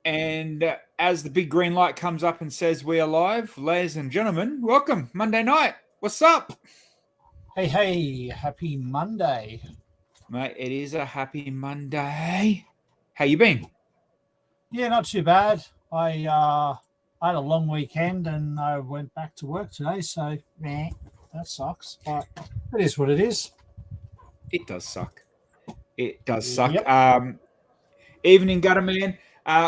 And as the big green light comes up and says we are live, ladies and gentlemen, welcome. Monday night. What's up? Hey, happy Monday. Mate, it is a happy Monday. How you been? Yeah, not too bad. I had a long weekend and I went back to work today, so that sucks. But it is what it is. It does suck. It does suck. Yep. Evening, Gutterman.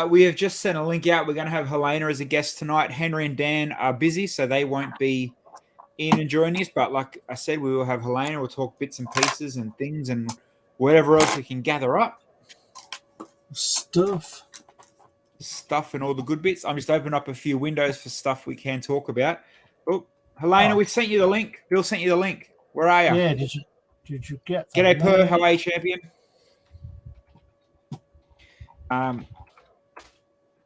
We have just sent a link out. We're going to have Helena as a guest tonight. Henry and Dan are busy, so they won't be in and joining us. But like I said, we will have Helena. We'll talk bits and pieces and things and whatever else we can gather up. Stuff And all the good bits. I'm just opening up a few windows for stuff we can talk about. Oh, Helena, we sent you the link. Bill sent you the link. Where are you? Yeah, did you get that? G'day, Per. How are you, champion?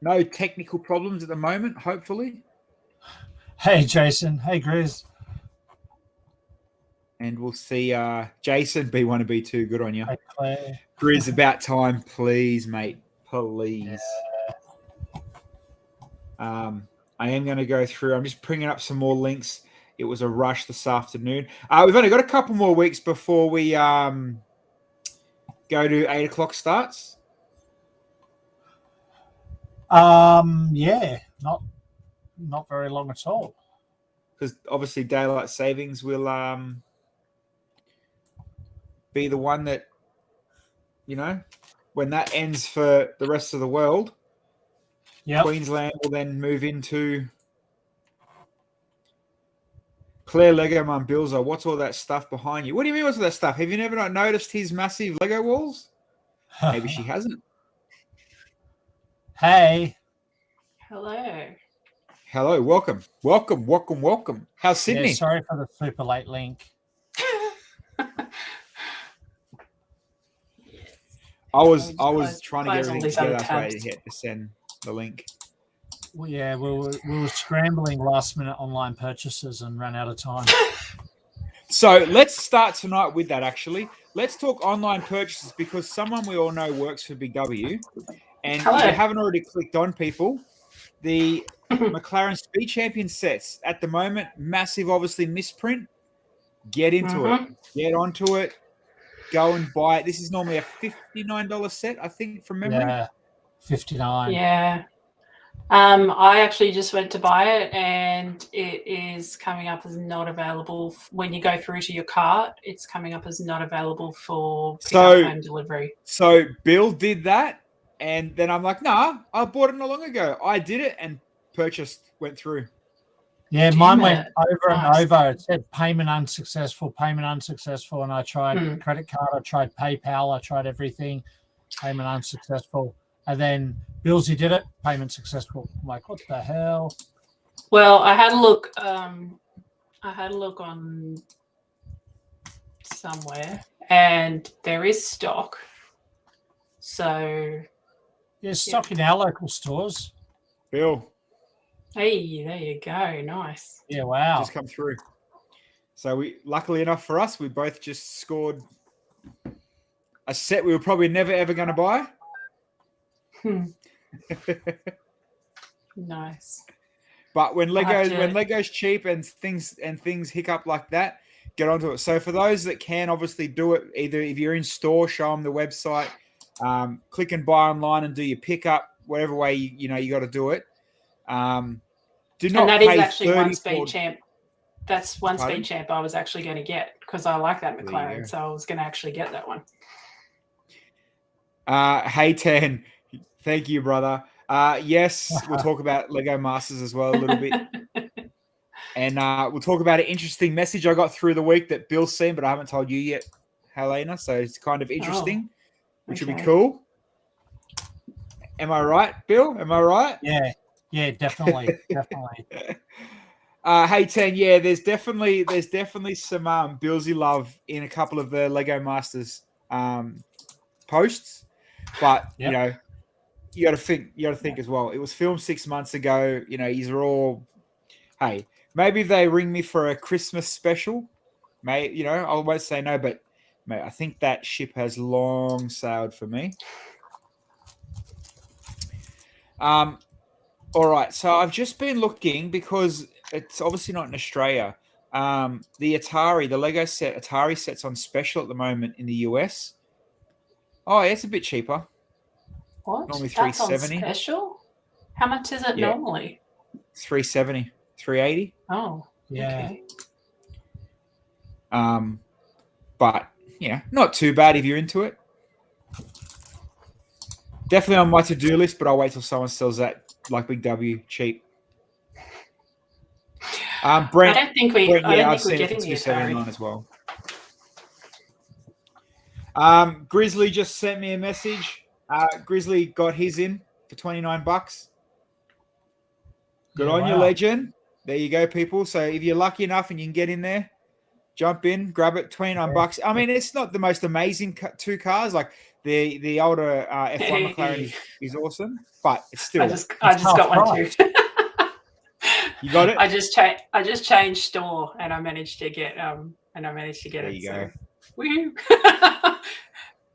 No technical problems at the moment, hopefully. Hey, Jason. Hey, Grizz. And we'll see Jason, B1 and B2. Good on you. Hey, Claire. Grizz, about time, please, mate. Please. Yeah. I am going to go through. I'm just bringing up some more links. It was a rush this afternoon. We've only got a couple more weeks before we go to 8 o'clock starts. Yeah, not very long at all. Because obviously daylight savings will be the one that, you know, when that ends for the rest of the world, Queensland will then move into Claire Lego Mum Bilzo. What's all that stuff behind you? What do you mean what's all that stuff? Have you never not noticed his massive Lego walls? Maybe she hasn't. Hey. Hello. Welcome. How's Sydney? Yeah, sorry for the super late link. I was trying to get everything together. That's why I had to send the link. Yeah, we were scrambling last minute online purchases and ran out of time. So let's start tonight with that. Actually, let's talk online purchases because someone we all know works for Big W, and if you haven't already clicked on, people, the McLaren Speed Champion sets at the moment, massive, obviously misprint. Get into it. Get onto it. Go and buy it. This is normally a $59 set, I think, from memory. Yeah, $59. Yeah. I actually just went to buy it, and it is coming up as not available. When you go through to your cart, it's coming up as not available for home delivery. So Bill did that, and then I'm like, nah, I bought it not long ago. I did it and purchased, went through. Yeah, mine went over and over. It said payment unsuccessful, and I tried credit card, I tried PayPal, I tried everything, payment unsuccessful. And then Bilsy did it, payment successful. I'm like, what the hell? Well, I had a look. I had a look on somewhere, and there is stock. So there's stock in our local stores. Bill. Hey, there you go. Nice. Yeah, wow. Just come through. So we, luckily enough for us, we both just scored a set we were probably never ever going to buy. Nice. But when Lego's cheap and things hiccup like that, get onto it. So for those that can obviously do it, either if you're in store, show them the website, click and buy online and do your pickup, whatever way you got to do it. Do not. And that pay is actually one speed for... champ. That's one speed champ I was actually going to get because I like that McLaren, so I was going to actually get that one. Hey, Tan. Thank you, brother. Yes, we'll talk about Lego Masters as well a little bit. And we'll talk about an interesting message I got through the week that Bill's seen, but I haven't told you yet, Helena. So it's kind of interesting, which will be cool. Am I right, Bill? Am I right? Yeah, definitely. Hey, Tan, yeah, there's definitely some Billsy love in a couple of the Lego Masters posts. But you know, you got to think as well. It was filmed 6 months ago. You know, these are all. Hey, maybe if they ring me for a Christmas special, I won't say no. But mate, I think that ship has long sailed for me. All right. So I've just been looking because it's obviously not in Australia. The Atari, the Lego set, Atari set's on special at the moment in the US. Oh, yeah, it's a bit cheaper. What? Normally That's on $370. special? How much is it normally? $370, $380. Oh, Yeah. okay. But not too bad if you're into it. Definitely on my to-do list, but I'll wait till someone sells that like Big W cheap. Brent, I don't think we're I've seen it for getting the $279 Atari. as well. Grizzly just sent me a message. Grizzly got his in for $29. Good on you, legend. There you go, people. So if you're lucky enough and you can get in there, jump in, grab it, $29. I mean, it's not the most amazing two cars. Like the older F1 McLaren is awesome, but it's still. I just got one too. You got it. I just changed store and I managed to get There you go. Woohoo!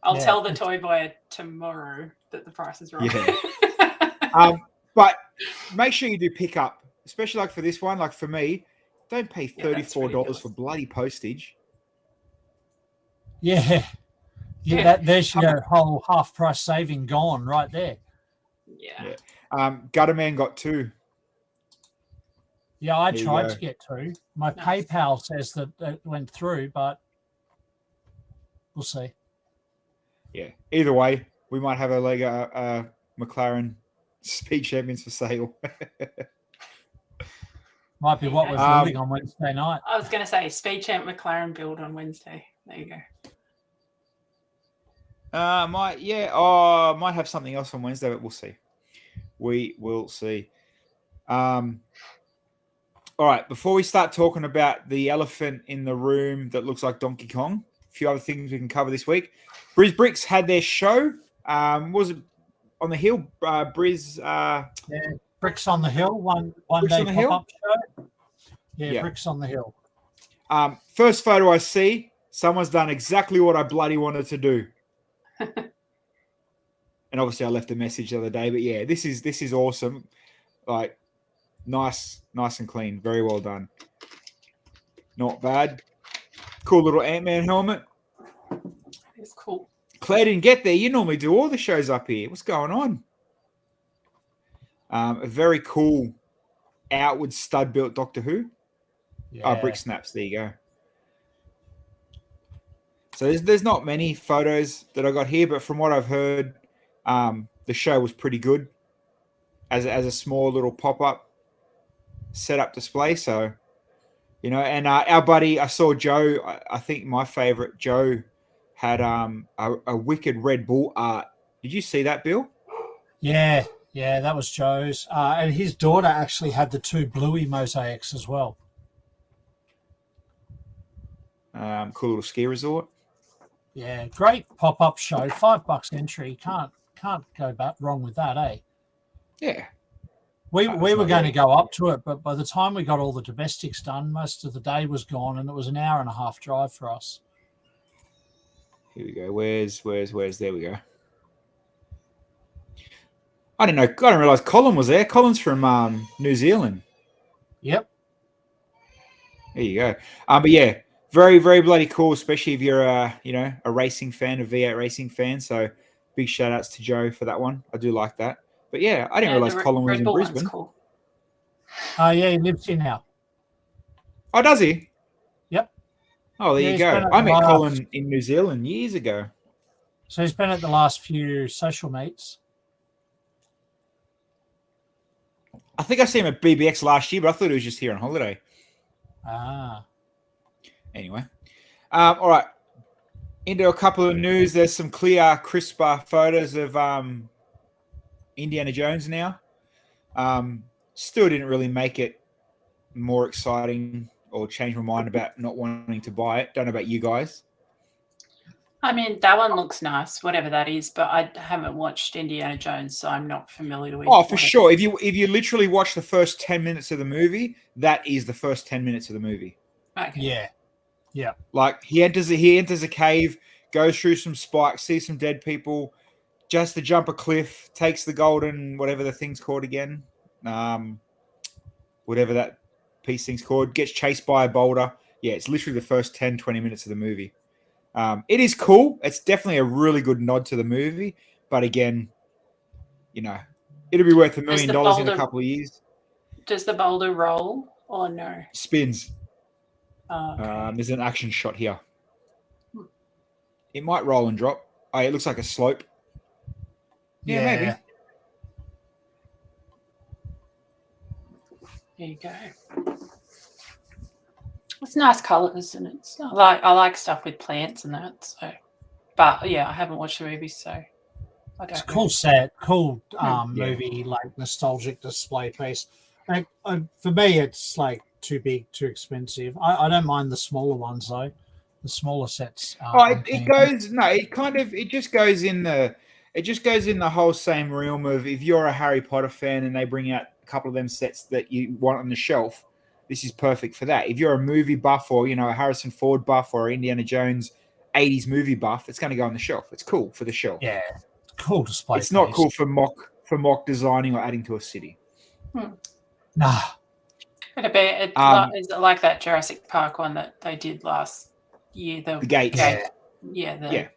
I'll tell the toy buyer tomorrow that the price is right. Yeah. But make sure you do pick up, especially like for this one. Like for me, don't pay $34 for bloody postage. Yeah. There's your whole half price saving gone right there. Yeah. Gutterman got 2. Yeah, I tried to get 2. My PayPal says that it went through, but we'll see. Yeah. Either way, we might have a Lego McLaren Speed Champions for sale. Might be what we're building on Wednesday night. I was going to say Speed Champ McLaren build on Wednesday. There you go. Might have something else on Wednesday, but we'll see. We will see. All right, before we start talking about the elephant in the room that looks like Donkey Kong, a few other things we can cover this week. Briz Bricks had their show. Was it on the hill? Briz. Bricks on the Hill, one day pop-up show. Yeah, Bricks on the Hill. First photo I see, someone's done exactly what I bloody wanted to do. And obviously I left a message the other day, but yeah, this is awesome. Like, nice and clean. Very well done. Not bad. Cool little Ant-Man helmet. It's cool. Claire didn't get there. You normally do all the shows up here. What's going on? A very cool outward stud-built Doctor Who. Brick snaps. There you go. So there's not many photos that I got here, but from what I've heard, the show was pretty good as a small little pop-up setup display. So, and our buddy, I saw Joe, I think my favorite, Joe, had a wicked Red Bull art. Did you see that, Bill? Yeah, that was Joe's. And his daughter actually had the 2 Bluey mosaics as well. Cool little ski resort. Yeah, great pop-up show. $5 entry. Can't go wrong with that, eh? Yeah. We were going to go up to it, but by the time we got all the domestics done, most of the day was gone, and it was an hour and a half drive for us. Here we go. Where's? There we go. I didn't know. I didn't realize Colin was there. Colin's from New Zealand. Yep. There you go. But yeah, very, very bloody cool, especially if you're a racing fan, a V8 racing fan. So big shout outs to Joe for that one. I do like that. But yeah, I didn't realize Colin was in Brisbane. Cool. Yeah, he lives here now. Oh, does he? Yep. Oh, there you go. I met Colin in New Zealand years ago. So he's been at the last few social meets. I think I saw him at BBX last year, but I thought he was just here on holiday. Anyway. All right. Into a couple of news. There's some clear, crisper photos of Indiana Jones now. Still didn't really make it more exciting or change my mind about not wanting to buy it. Don't know about you guys. I mean, that one looks nice, whatever that is, but I haven't watched Indiana Jones, so I'm not familiar with it. Oh, for sure. If you literally watch the first 10 minutes of the movie, that is the first 10 minutes of the movie. Okay. Yeah. Like he enters a cave, goes through some spikes, sees some dead people, just to jump a cliff, takes the golden, whatever the thing's called again, whatever that piece thing's called, gets chased by a boulder. Yeah, it's literally the first 10, 20 minutes of the movie. It is cool. It's definitely a really good nod to the movie. But again, it'll be worth $1 million in a couple of years. Does the boulder roll or no? Spins. Oh, okay. There's an action shot here. It might roll and drop. Oh, it looks like a slope. Yeah, maybe. There you go. It's nice colours, and I like stuff with plants and that. So, but yeah, I haven't watched the movie, so I don't. It's a cool set, cool movie, like nostalgic display piece. For me, it's like too big, too expensive. I don't mind the smaller ones though. The smaller sets. It just goes in the whole same realm of if you're a Harry Potter fan and they bring out a couple of them sets that you want on the shelf, this is perfect for that. If you're a movie buff or, a Harrison Ford buff or Indiana Jones 80s movie buff, it's going to go on the shelf. It's cool for the shelf. Yeah, cool display. It's not cool for mock designing or adding to a city. Nah. Is it like that Jurassic Park one that they did last year? The gates. The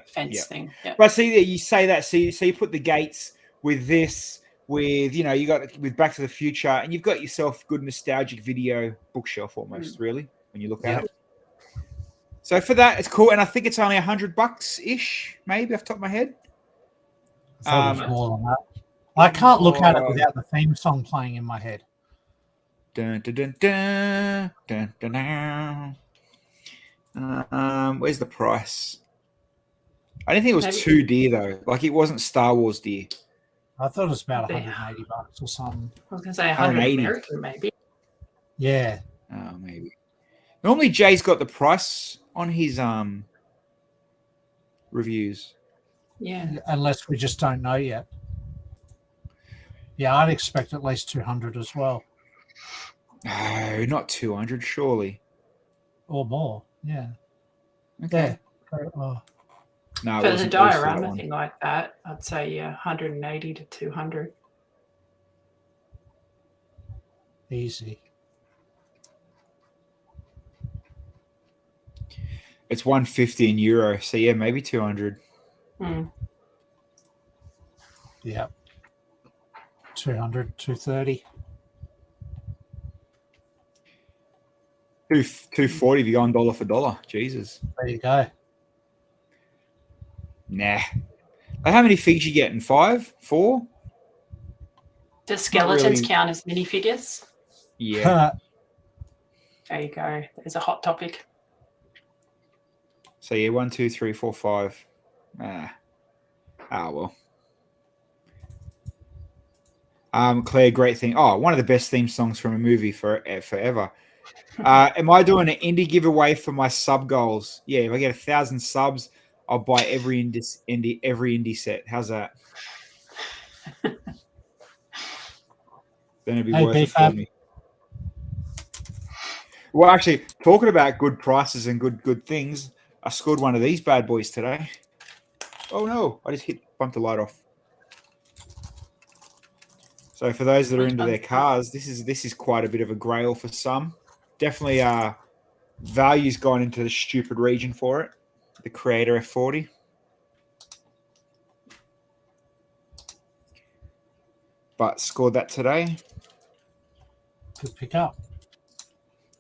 fence thing. Yeah. But see, you say that. So you put the gates with this, with you got with Back to the Future, and you've got yourself good nostalgic video bookshelf almost, really, when you look at it. So for that, it's cool, and I think it's only $100 ish, maybe off the top of my head. I thought it was more than that. I can't look at it without the theme song playing in my head. Dun, dun, dun, dun, dun, dun, dun. Where's the price? I didn't think it was too dear though. Like it wasn't Star Wars dear. I thought it was about $180 or something. I was going to say 180 American, maybe. Yeah. Oh, maybe. Normally Jay's got the price on his reviews. Yeah. Unless we just don't know yet. Yeah, I'd expect at least 200 as well. No, not 200, surely. Or more, yeah. Okay. Yeah. No, for the diorama thing like that, I'd say 180 to 200. Easy. It's 150 in euro, so yeah, maybe 200. Yeah. 200, 230. 240 if you go on dollar for dollar. Jesus. There you go. Nah. How many figs you getting? 5? 4? Does skeletons count as minifigures? Yeah. There you go. There's a hot topic. So yeah, 1, 2, 3, 4, 5. Well. Claire, great thing. Oh, one of the best theme songs from a movie forever. Am I doing an indie giveaway for my sub goals? Yeah, if I get 1,000 subs, I'll buy every indie set. How's that? Then it'd be worth it for me. Well, actually, talking about good prices and good things, I scored one of these bad boys today. Oh no! I just bumped the light off. So for those that are into their cars, this is quite a bit of a grail for some. Definitely, value's gone into the stupid region for it. The Creator F40. But scored that today. Good pick up.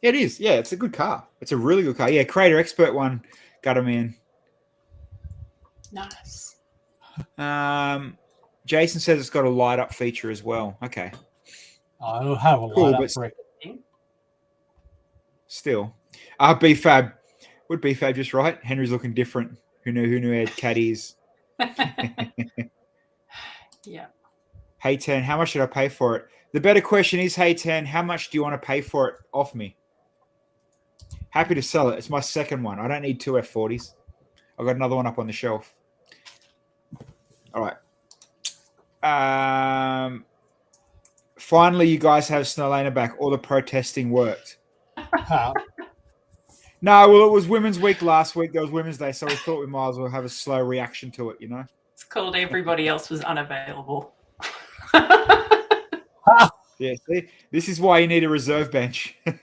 Yeah, it is. Yeah, it's a good car. It's a really good car. Yeah, Creator Expert one. Got him in. Nice. Jason says it's got a light up feature as well. Okay. Oh, it'll have a light up for it. Still. BFAB. Would BFAB just right? Henry's looking different. Who knew he had caddies? Yeah. Hey, Tan, how much should I pay for it? The better question is, hey, Tan, how much do you want to pay for it off me? Happy to sell it. It's my second one. I don't need 2 F40s. I've got another one up on the shelf. All right. Finally, you guys have Snowlana back. All the protesting worked. No, well, it was Women's Week last week. There was Women's Day, so we thought we might as well have a slow reaction to it, you know? It's called Everybody Else Was Unavailable. Yeah, see, this is why you need a reserve bench. They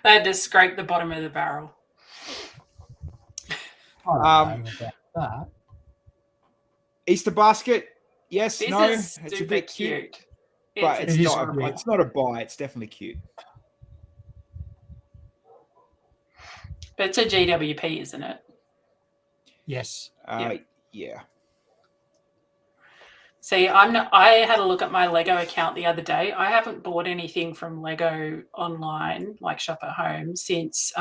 had to scrape the bottom of the barrel. That. Easter basket, yes, This no, is it's a super bit cute, but it's not a buy. It's definitely cute. But it's a GWP, isn't it? Yes. Yeah. See, I had a look at my Lego account the other day. I haven't bought anything from Lego online, like shop at home, since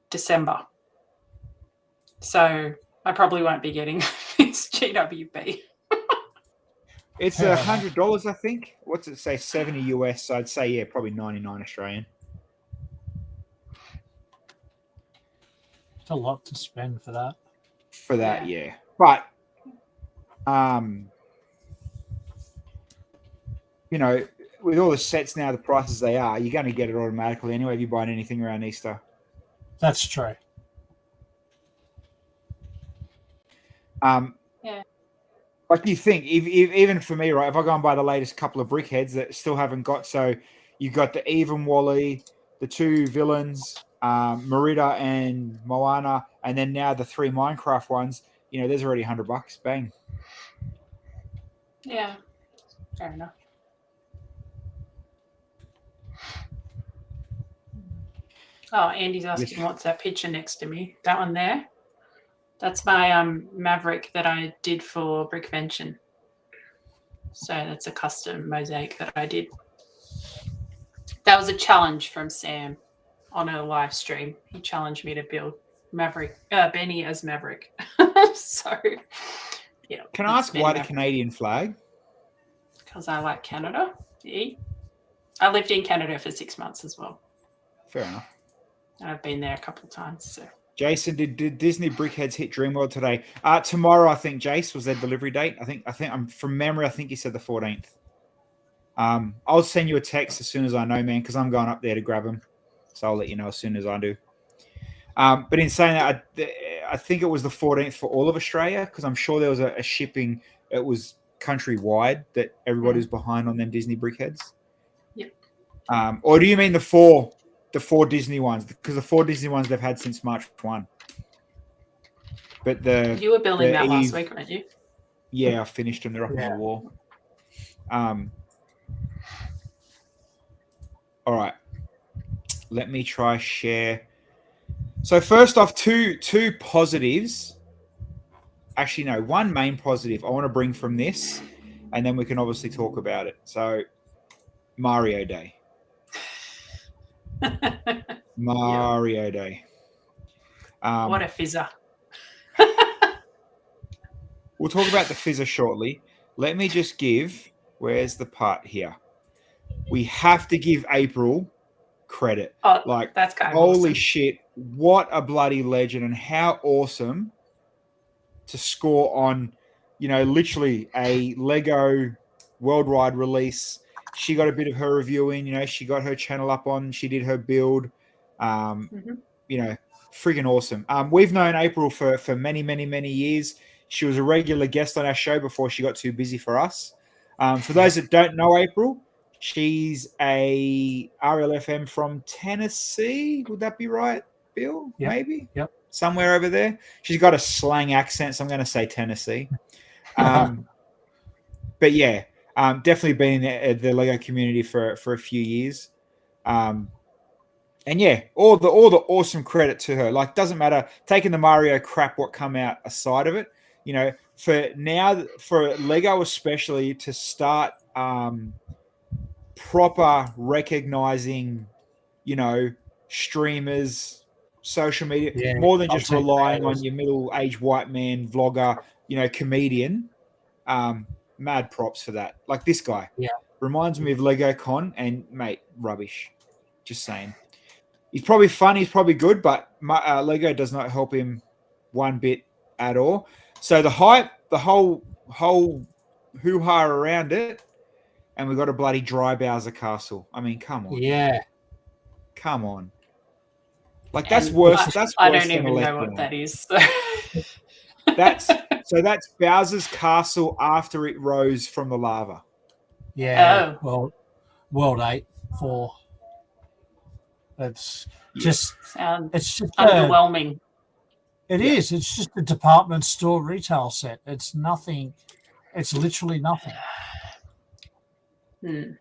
December. So I probably won't be getting this GWP. It's $100, I think. What's it say? 70 US. So I'd say probably 99 Australian. It's a lot to spend for that. Yeah. But with all the sets now, the prices they are, you're going to get it automatically anyway if you're buying anything around Easter. That's true. Like you think, even for me, right? If I go and buy the latest couple of brickheads that still haven't got, so you got the Even Wally, the two villains, Merida and Moana, and then now the 3 Minecraft ones. There's already $100. Bang. Yeah, fair enough. Oh, Andy's asking what's that picture next to me? That one there? That's my Maverick that I did for Brickvention. So that's a custom mosaic that I did. That was a challenge from Sam on a live stream. He challenged me to build Benny as Maverick. So, yeah. Can I ask why the Canadian flag? Because I like Canada. Yeah. I lived in Canada for 6 months as well. Fair enough. And I've been there a couple of times. So. Jason, did Disney Brickheads hit Dreamworld today? Tomorrow, I think, Jace, was their delivery date. I think I'm from memory. I think he said the 14th. I'll send you a text as soon as I know, man, because I'm going up there to grab them. So I'll let you know as soon as I do. But in saying that, I think it was the 14th for all of Australia, because I'm sure there was a shipping. It was countrywide that everybody was behind on them Disney Brickheads. Yep. Or do you mean the four Disney ones? Because the 4 Disney ones they've had since March 1. But you were building that last week, weren't you? Yeah, I finished them. They're up on the wall. All right. Let me try share. So first off, two positives. Actually, no, one main positive I want to bring from this, and then we can obviously talk about it. So Mario Day. Mario Day. What a fizzer. We'll talk about the fizzer shortly. Let me just give, where's the part here? We have to give April credit. Oh, that's kind of holy awesome. Shit, what a bloody legend, and how awesome to score on, literally a Lego worldwide release. She got a bit of her review in, she got her channel up on, she did her build. Friggin' awesome. We've known April for many, many, many years. She was a regular guest on our show before she got too busy for us. For those that don't know April, she's a RLFM from Tennessee. Would that be right, Bill? Yep. Maybe? Yep. Somewhere over there. She's got a slang accent, so I'm going to say Tennessee. But yeah, definitely been in the Lego community for a few years. And yeah, all the awesome credit to her. Like, doesn't matter, taking the Mario crap what come out aside of it, for Lego especially to start proper recognizing, streamers, social media, more than just relying on your middle-aged white man vlogger, comedian. Mad props for that. Like this guy. Yeah. Reminds me of Lego Con, and mate, rubbish. Just saying. He's probably fun, he's probably good, but Lego does not help him one bit at all. So the hype, the whole hoo-ha around it, and we got a bloody dry Bowser castle. I mean, come on. Yeah. Come on. Like, that's worse. That's worse. I don't even know what that is. So. That's Bowser's castle after it rose from the lava. Yeah. Well, World 8, 4. It's just underwhelming. It is. It's just a department store retail set. It's nothing. It's literally nothing. I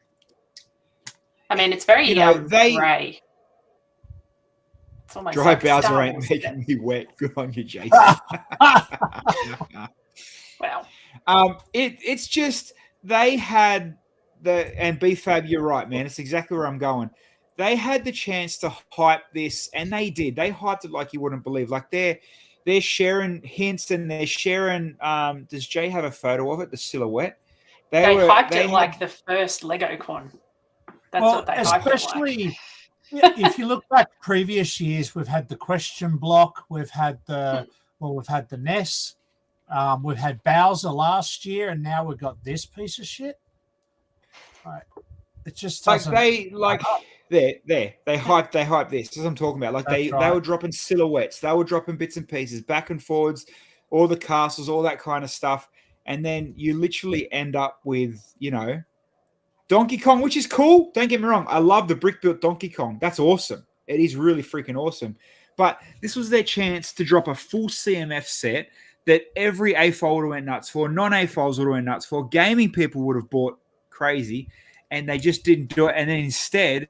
mean, it's very grey. It's almost dry like Bowser ain't making me wet. Good on you, Jason. Wow. It's just they had and BFAB, you're right, man. It's exactly where I'm going. They had the chance to hype this, and they did. They hyped it like you wouldn't believe. Like they're sharing hints and they're sharing. Does Jay have a photo of it? The silhouette. They hyped it like the first Lego con. That's what they hyped it like. If you look back previous years, we've had the question block. We've had the Ness. We've had Bowser last year, and now we've got this piece of shit. Right. It just doesn't. They hyped this. That's what I'm talking about. Like they were dropping silhouettes, they were dropping bits and pieces, back and forwards, all the castles, all that kind of stuff, and then you literally end up with Donkey Kong, which is cool. Don't get me wrong, I love the brick built Donkey Kong. That's awesome. It is really freaking awesome. But this was their chance to drop a full CMF set that every AFOL would have went nuts for, non-AFOLs would have went nuts for, gaming people would have bought crazy, and they just didn't do it. And then instead,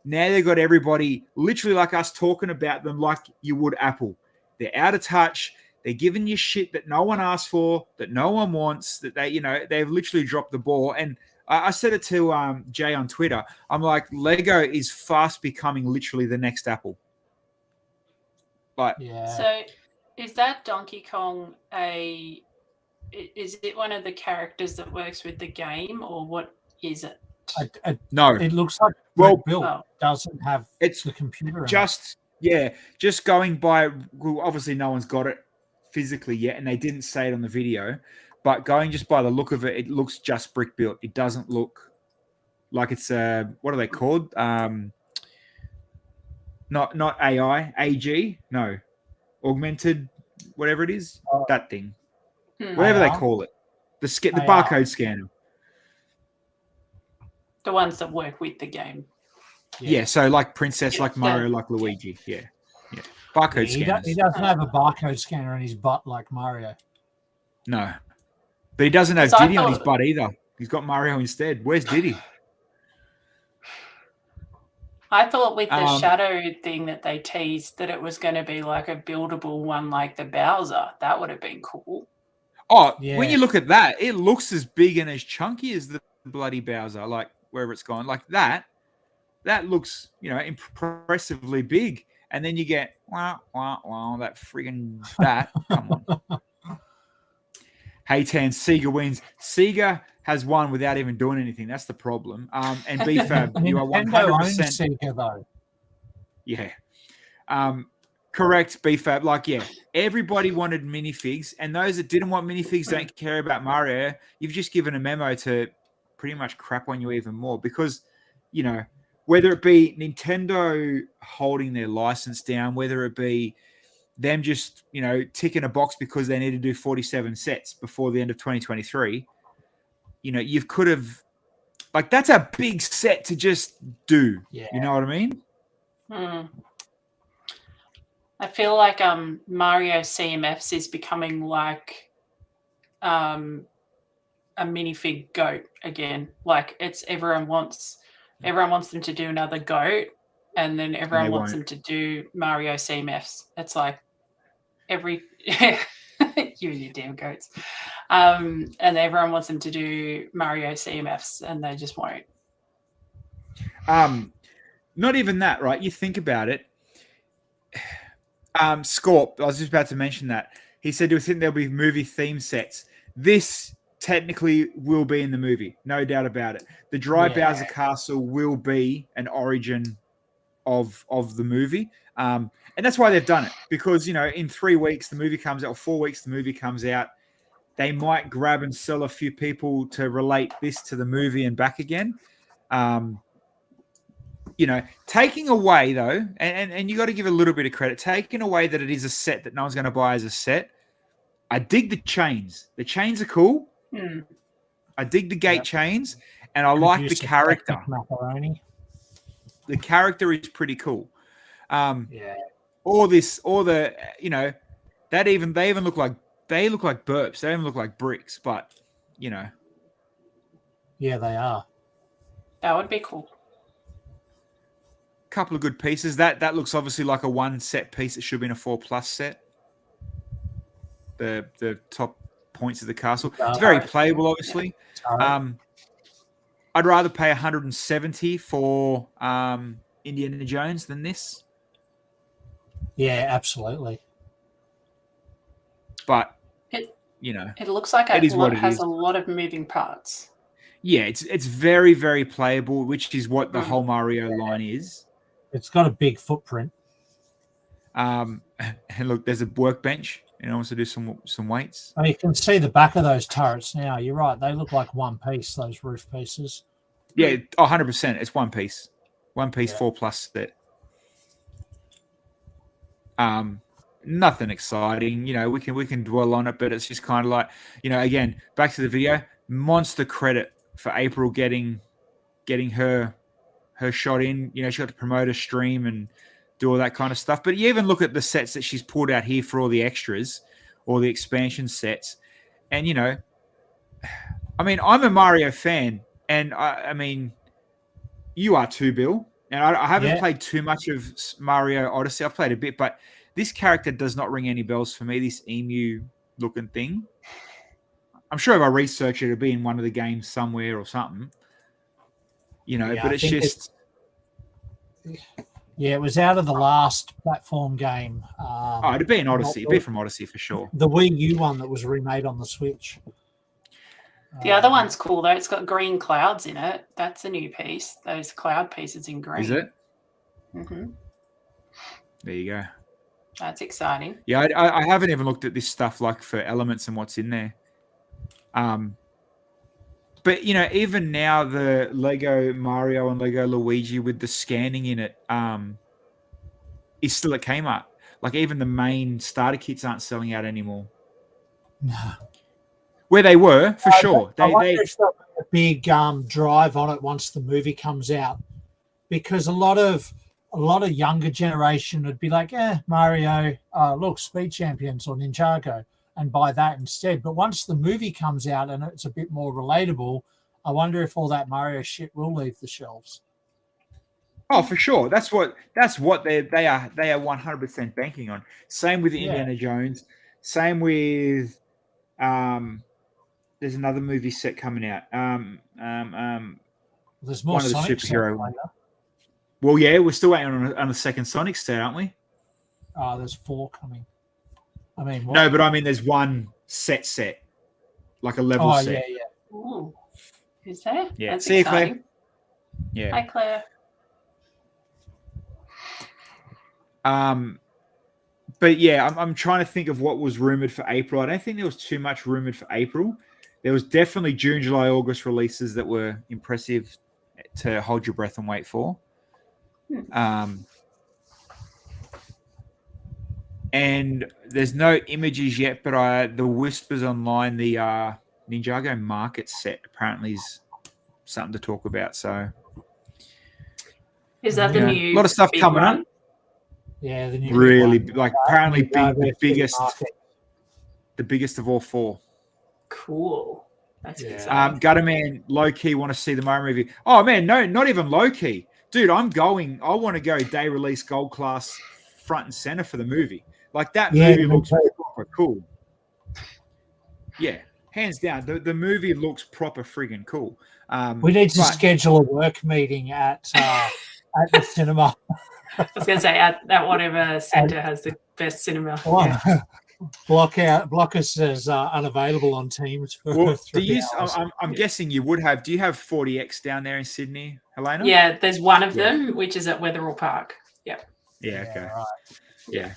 now they've got everybody literally like us talking about them like you would Apple. They're out of touch. They're giving you shit that no one asked for, that no one wants, that they've literally dropped the ball. And I said it to Jay on Twitter. I'm like, Lego is fast becoming literally the next Apple. So is that Donkey Kong is it one of the characters that works with the game, or what is it? No. It looks like built doesn't have the computer. Just going by, obviously no one's got it physically yet, and they didn't say it on the video, but going just by the look of it, it looks just brick built. It doesn't look like it's what are they called? Not AI, AG, no, augmented, whatever it is, that thing, whatever they call it, the barcode scanner. The ones that work with the game. Yeah, so like Princess, like Mario, like Luigi. Yeah. Barcode scanners. He doesn't have a barcode scanner in his butt like Mario. No. But he doesn't have Diddy on his butt either. He's got Mario instead. Where's Diddy? I thought with the shadow thing that they teased that it was going to be like a buildable one like the Bowser. That would have been cool. Oh, yeah. When you look at that, it looks as big and as chunky as the bloody Bowser, like wherever it's gone. Like that looks, impressively big. And then you get, that friggin' that. Come on. Hey, Tan, Sega wins. Sega has won without even doing anything. That's the problem. And BFAB, you are 100%. Sega, though. Yeah. Correct, BFAB. Like, everybody wanted minifigs, and those that didn't want minifigs don't care about Mario. You've just given a memo to pretty much crap on you even more because, whether it be Nintendo holding their license down, whether it be them just, ticking a box because they need to do 47 sets before the end of 2023, you could have, like, that's a big set to just do. Yeah. You know what I mean? I feel like Mario CMFs is becoming like a minifig goat again. Like everyone wants them to do another goat, and then everyone wants them to do Mario CMFs. It's like you and your damn goats. And everyone wants them to do Mario CMFs, and they just won't. Not even that, right? You think about it. Scorp, I was just about to mention that. He said, do you think there'll be movie theme sets? This technically will be in the movie, no doubt about it. The Dry Bowser Castle will be an origin of the movie. And that's why they've done it. Because, in 3 weeks, the movie comes out, or 4 weeks, the movie comes out. They might grab and sell a few people to relate this to the movie and back again. Taking away, though, and you got to give a little bit of credit, taking away that it is a set that no one's going to buy as a set, I dig the chains. The chains are cool. Mm. I dig the gate chains, and I like the character. Macaroni. The character is pretty cool. Yeah. All the they even look like burps. They even look like bricks, but Yeah, they are. That would be cool. Couple of good pieces. That looks obviously like a 1 set piece. It should have been a 4+ set. The top points of the castle. It's very playable, obviously. I'd rather pay 170 for Indiana Jones than this. Yeah, absolutely. But it looks like it has a lot of moving parts. Yeah, it's very, very playable, which is what the whole Mario line is. It's got a big footprint. And look, there's a workbench, and I also do some weights. Oh, you can see the back of those turrets now. You're right; they look like one piece. Those roof pieces. Yeah, 100%. It's one piece, 4+ set. Nothing exciting. We can dwell on it, but it's just kind of like, again, back to the video. Monster credit for April getting her shot in. She got to promote a stream and do all that kind of stuff. But you even look at the sets that she's pulled out here for all the extras or the expansion sets. And, I'm a Mario fan. And, you are too, Bill. And I haven't played too much of Mario Odyssey. I've played a bit, but this character does not ring any bells for me, this emu-looking thing. I'm sure if I research it, it'll be in one of the games somewhere or something. But it's just... it was out of the last platform game. It'd be an Odyssey. It'd be from Odyssey for sure. The Wii U one that was remade on the Switch. The other one's cool, though. It's got green clouds in it. That's a new piece. Those cloud pieces in green. Is it? Mm-hmm. There you go. That's exciting. Yeah, I haven't even looked at this stuff like for elements and what's in there. But, even now the Lego Mario and Lego Luigi with the scanning in it is still at Kmart. Like, even the main starter kits aren't selling out anymore. No. Where they were, for sure. I wonder if there'll be a big drive on it once the movie comes out. Because a lot of younger generation would be like, Mario, look, Speed Champions or Ninjago, and buy that instead. But once the movie comes out and it's a bit more relatable, I wonder if all that Mario shit will leave the shelves. Oh, for sure. That's what they are 100% banking on. Same with Indiana Jones. Same with there's another movie set coming out. There's more one of the Sonic superhero ones. Well, yeah, we're still waiting on the second Sonic set, aren't we? There's 4 coming. What? No, but there's one set, like a level set. Yeah. Ooh. Is there? Yeah. That's See exciting. you, Claire. Yeah. Hi, Claire. But yeah, I'm trying to think of what was rumored for April. I don't think there was too much rumored for April. There was definitely June, July, August releases that were impressive to hold your breath and wait for. And there's no images yet, but the whispers online, the Ninjago Market set apparently is something to talk about. So is that the new? A lot of stuff coming up. Yeah, the new really one. like apparently the biggest of all 4. Cool. That's exciting. Gutterman, low key want to see the Mario movie. Oh man, no, not even low key, dude. I want to go day release gold class front and center for the movie. Like that movie looks proper cool. Yeah, hands down, the movie looks proper friggin' cool. We need to schedule a work meeting at the cinema. I was going to say at whatever centre has the best cinema. Block us as unavailable on Teams. I'm guessing you would have. Do you have 40X down there in Sydney, Helena? Yeah, there's one of them, which is at Wetherill Park. Yeah. Yeah. Okay. Right. Yeah.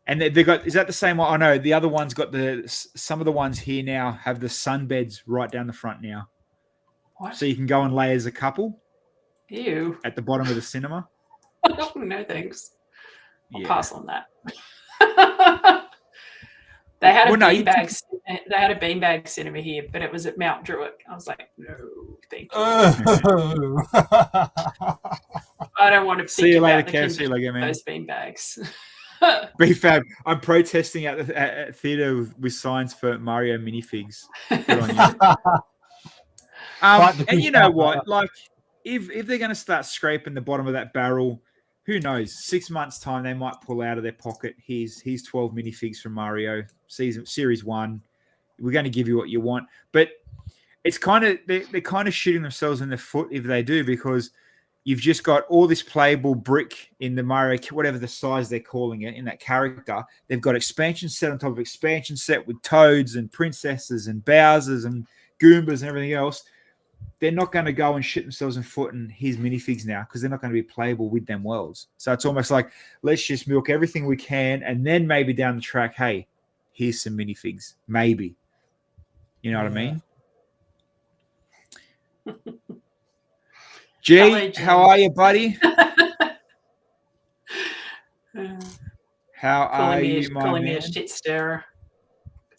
And they got. Is that the same one? I know the other one's got some of the ones here now have the sunbeds right down the front now. What? So you can go and lay as a couple. Ew. At the bottom of the cinema. No thanks. I'll pass on that. They had a beanbag. They had a beanbag cinema here, but it was at Mount Druitt. I was like, no, thank you. I don't want to See you later, about Kev. See you later, man. Those beanbags. BFAB, I'm protesting at theatre with signs for Mario minifigs. Good on you. And you know what? Like, if they're going to start scraping the bottom of that barrel, who knows? 6 months' time, they might pull out of their pocket. Here's 12 minifigs from Mario Series 1. We're going to give you what you want, but it's kind of they're kind of shooting themselves in the foot if they do, because you've just got all this playable brick in the Mario, whatever the size they're calling it, in that character. They've got expansion set on top of expansion set with Toads and Princesses and Bowsers and Goombas and everything else. They're not going to go and shit themselves in foot and here's minifigs now, because they're not going to be playable with them worlds. So it's almost like, let's just milk everything we can, and then maybe down the track, hey, here's some minifigs. Maybe. You know what I mean? G, how are you, buddy? How are you, my man? Calling me a shit stirrer.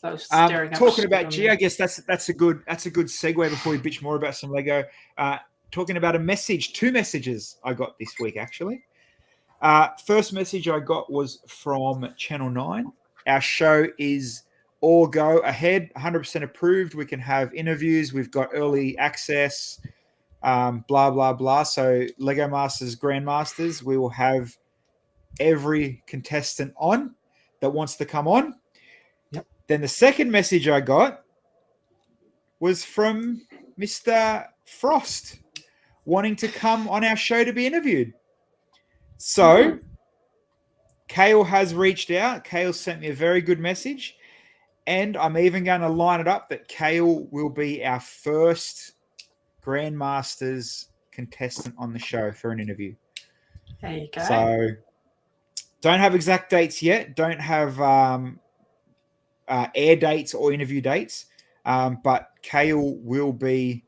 Talking about G, I guess that's a good segue before we bitch more about some Lego. Talking about two messages I got this week, actually. First message I got was from Channel 9. Our show is all go ahead, 100% approved. We can have interviews. We've got early access, blah, blah, blah. So Lego Masters, Grandmasters, we will have every contestant on that wants to come on. Yep. Then the second message I got was from Mr. Frost wanting to come on our show to be interviewed. So Kale has reached out. Kale sent me a very good message. And I'm even going to line it up that Kale will be our first Grandmasters contestant on the show for an interview. There you go. So don't have exact dates yet. Don't have air dates or interview dates. But Kale will be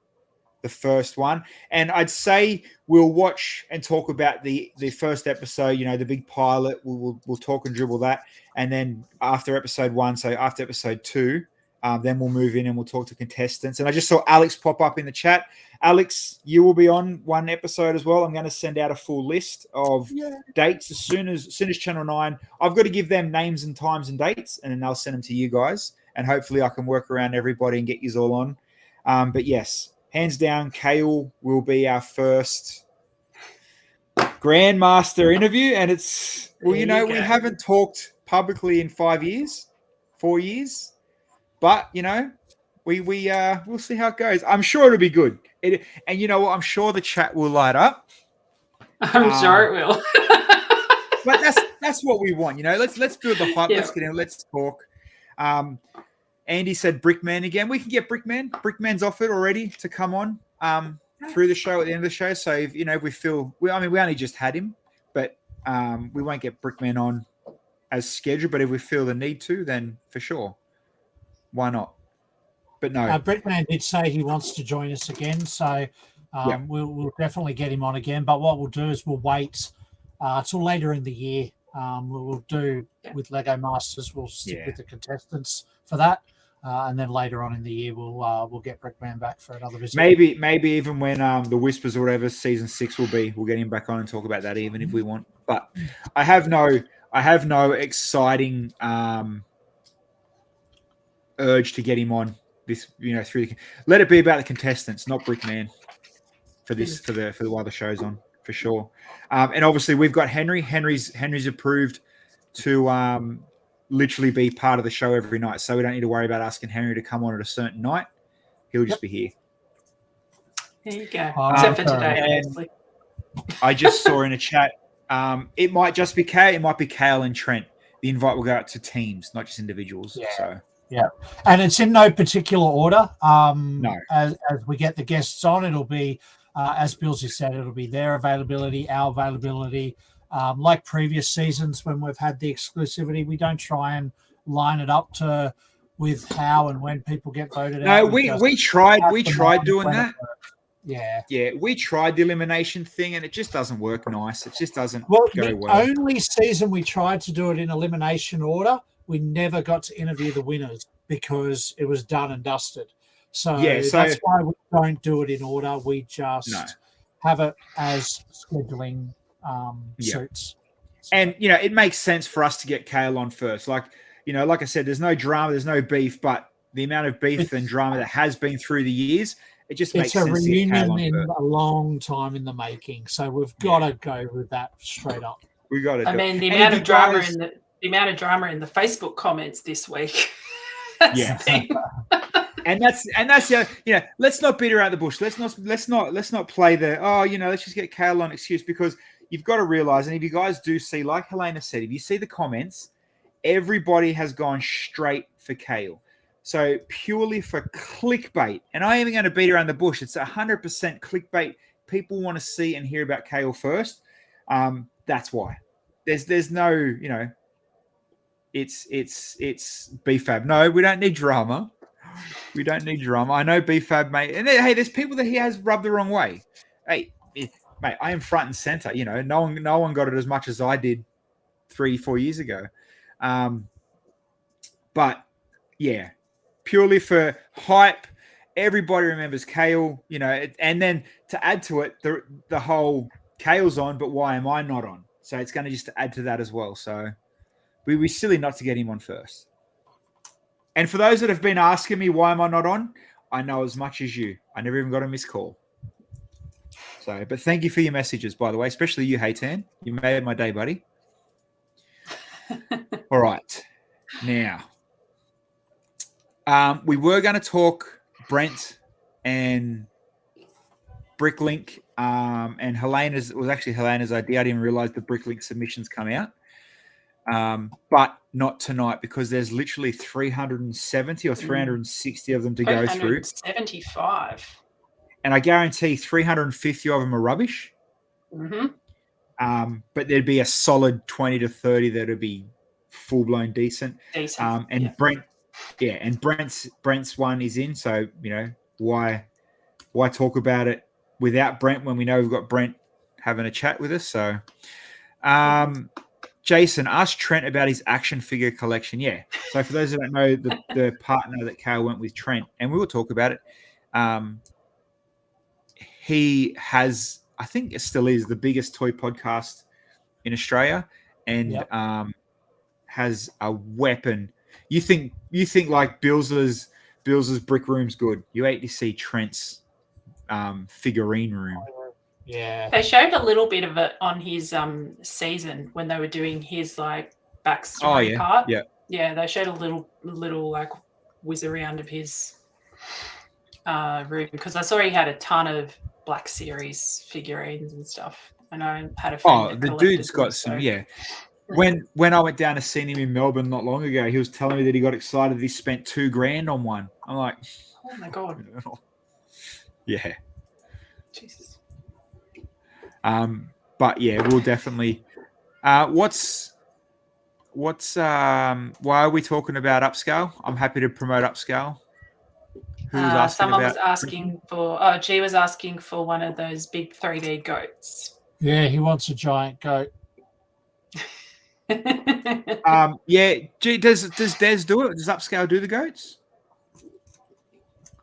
the first one. And I'd say we'll watch and talk about the first episode, you know, the big pilot. We'll talk and dribble that. And then after episode 1, so after episode 2, then we'll move in and we'll talk to contestants. And I just saw Alex pop up in the chat. Alex, you will be on one episode as well. I'm going to send out a full list of dates as soon as Channel 9. I've got to give them names and times and dates, and then they'll send them to you guys. And hopefully I can work around everybody and get you all on. But yes, hands down, Kale will be our first Grandmaster interview. And it's, well, you know, we haven't talked publicly in 4 years. But, you know, we'll see how it goes. I'm sure it'll be good. And you know what? I'm sure the chat will light up. I'm sure it will. But that's what we want, you know. Let's build the hype. Yeah. Let's get in. Let's talk. Andy said Brickman again. We can get Brickman. Brickman's offered already to come on through the show at the end of the show. So if we feel, we only just had him, but we won't get Brickman on as scheduled. But if we feel the need to, then for sure, why not? But no, Brickman did say he wants to join us again, so we'll definitely get him on again. But what we'll do is we'll wait till later in the year. We'll do with Lego Masters. We'll stick with the contestants for that, and then later on in the year we'll get Brickman back for another visit. Maybe even when the Whispers or whatever season 6 will be, we'll get him back on and talk about that even if we want. But I have no exciting urge to get him on this. Let it be about the contestants, not Brickman for this for the while the show's on. For sure. And obviously we've got Henry. Henry's approved to literally be part of the show every night. So we don't need to worry about asking Henry to come on at a certain night. He'll just be here. There you go. Except for today. I just saw in a chat, it might just be Kale. It might be Kale and Trent. The invite will go out to teams, not just individuals. Yeah. So. Yeah. And it's in no particular order. No. As we get the guests on, it'll be, as Bilsy said, it'll be their availability, our availability. Like previous seasons when we've had the exclusivity, we don't try and line it up with how and when people get voted out. No, we tried doing that. Yeah. We tried the elimination thing and it just doesn't work nice. It just doesn't go well. The only season we tried to do it in elimination order we never got to interview the winners because it was done and dusted. So, that's why we don't do it in order. We just have it as scheduling suits. And, it makes sense for us to get Kale on first. Like I said, there's no drama, there's no beef, but the amount of beef and drama that has been through the years, it just makes sense. It's a reunion in a long time in the making. So we've got to go with that straight up. We got to. I mean, the amount of drama in the Facebook comments this week. Yeah. And that's let's not beat around the bush. Let's not play the let's just get Kale on excuse, because you've got to realize, and if you guys do see, like Helena said, if you see the comments, everybody has gone straight for Kale. So purely for clickbait, and I ain't even going to beat around the bush. It's 100% clickbait. People want to see and hear about Kale first. That's why. There's no, it's BFAB. No, we don't need drama. We don't need drama. I know BFAB, mate. And hey, there's people that he has rubbed the wrong way. Hey, mate, I am front and center. No one got it as much as I did 3-4 years ago. But yeah, purely for hype. Everybody remembers Kale, and then to add to it, the whole Kale's on, but why am I not on? So it's going to just add to that as well. So we'd be silly not to get him on first. And for those that have been asking me why am I not on, I know as much as you. I never even got a missed call. So, but thank you for your messages, by the way, especially you, Haytan. You made my day, buddy. All right. Now, we were going to talk Brent and Bricklink, and Helena's idea. I didn't realize the Bricklink submissions come out. But not tonight, because there's literally 370 or 360 of them to go through. 375. And I guarantee 350 of them are rubbish. Mm-hmm. But there'd be a solid 20 to 30 that would be full-blown decent. Brent's one is in. So, why talk about it without Brent when we know we've got Brent having a chat with us? So, Jason, ask Trent about his action figure collection. Yeah. So for those that don't know, the partner that Kale went with, Trent, and we will talk about it. He has, I think it still is, the biggest toy podcast in Australia, and has a weapon. You think like Bils's brick room's good. You hate to see Trent's figurine room. Yeah, they showed a little bit of it on his season when they were doing his backstory part. Yeah, they showed a little whiz around of his room, because I saw he had a ton of Black Series figurines and stuff. And I had a friend. The dude's got some. Yeah. When I went down to see him in Melbourne not long ago, he was telling me that he got excited. He spent $2,000 on one. I'm like, oh my god. Yeah. Jesus. But yeah, we'll definitely. Why are we talking about upscale? I'm happy to promote upscale. Who was asking someone about was asking for. G was asking for one of those big 3D goats. Yeah, he wants a giant goat. Yeah. G, does Des do it? Does upscale do the goats?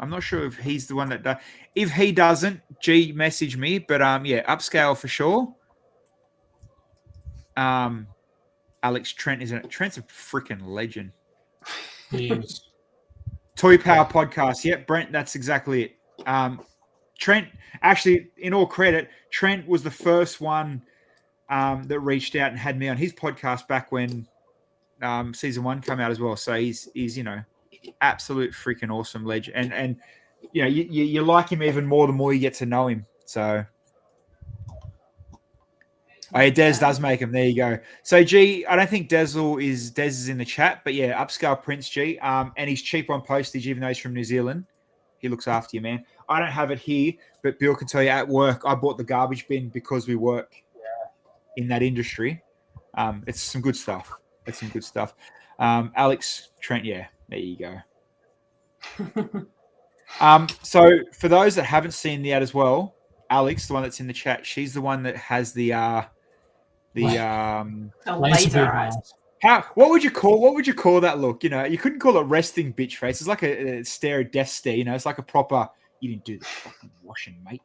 I'm not sure if he's the one that does. If he doesn't, G, message me. But yeah, upscale for sure. Alex, Trent isn't it? Trent's a freaking legend. He is. Toy Power Podcast. Yep, Brent, that's exactly it. Trent, actually, in all credit, Trent was the first one that reached out and had me on his podcast back when season 1 came out as well. So he's absolute freaking awesome legend, and you like him even more the more you get to know him. So Des does make him. There you go. So G, I don't think Des is in the chat, but yeah, upscale Prince G, and he's cheap on postage even though he's from New Zealand. He looks after you, man. I don't have it here, but Bill can tell you at work I bought the garbage bin because we work in that industry. It's some good stuff. Alex, Trent, yeah, there you go. So for those that haven't seen the ad as well, Alex, the one that's in the chat, she's the one that has the laser eyes. What would you call that look? You know, you couldn't call it resting bitch face. It's like a stare at death stare. You know, it's like a proper. You didn't do the fucking washing, mate.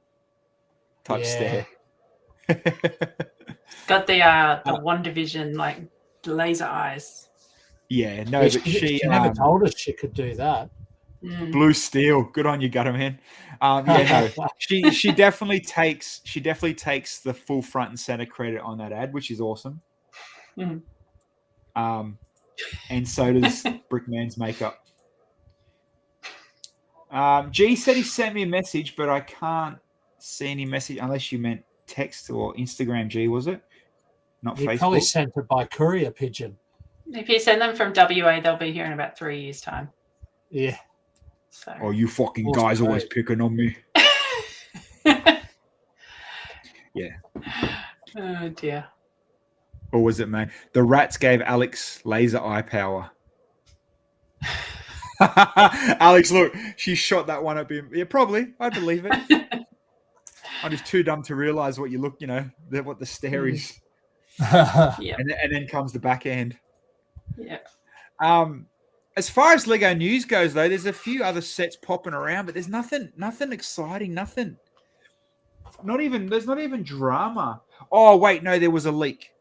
Type stare. Got the One Division like laser eyes. Yeah, no, Yeah, but she never told us she could do that. Blue steel. Good on you, Gutter Man. Yeah, no. She definitely takes the full front and center credit on that ad, which is awesome. Mm. And so does Brickman's makeup. G said he sent me a message, but I can't see any message unless you meant text or Instagram. G, was it? Not You Facebook. probably sent it by courier pigeon. If you send them from WA, they'll be here in about 3 years' time. Yeah. So. Oh, you fucking guys always picking on me. Yeah. Oh dear. Or was it, man? The rats gave Alex laser eye power. Alex, look, she shot that one up him. Yeah, probably. I believe it. I'm just too dumb to realize what you look, you know, what the stare is. Yeah. And then comes the back end. Yeah. As far as Lego news goes, though, there's a few other sets popping around, but there's nothing exciting, nothing. There's not even drama. Oh, wait, no, there was a leak.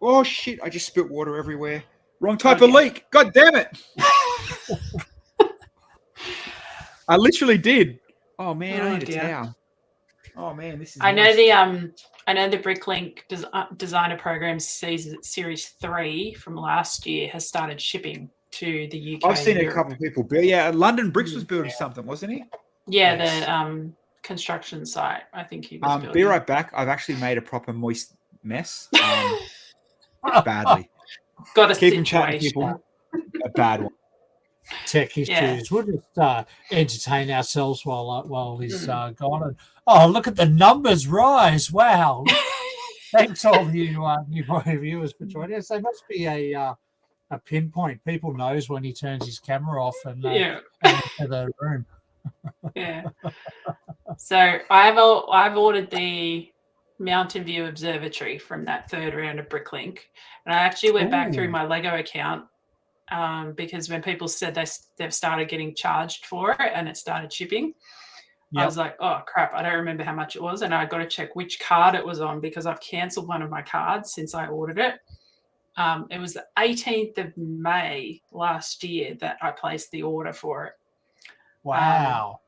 Oh, shit, I just spit water everywhere. Wrong type of leak. God damn it. I literally did. Oh, man, I need a towel. Oh, man, this is I know the Bricklink Designer Program Series 3 from last year has started shipping to the UK. I've seen a couple of people build. Yeah, London Bricks was building something, wasn't he? Yeah, yes. The construction site. I think he was building. Be right back. I've actually made a proper moist mess. Badly. Got a Keep chatting, people. A bad one. Tech issues. We'll just entertain ourselves while he's gone. And, oh, look at the numbers rise! Wow. Thanks all of you new viewers for joining us. There must be a pinpoint. People knows when he turns his camera off and into the room. Yeah. So I've ordered the Mountain View Observatory from that third round of Bricklink, and I actually went back through my Lego account because when people said they've started getting charged for it and it started shipping, I was like, oh crap, I don't remember how much it was, and I got to check which card it was on because I've cancelled one of my cards since I ordered it. It was the 18th of May last year that I placed the order for it. Wow.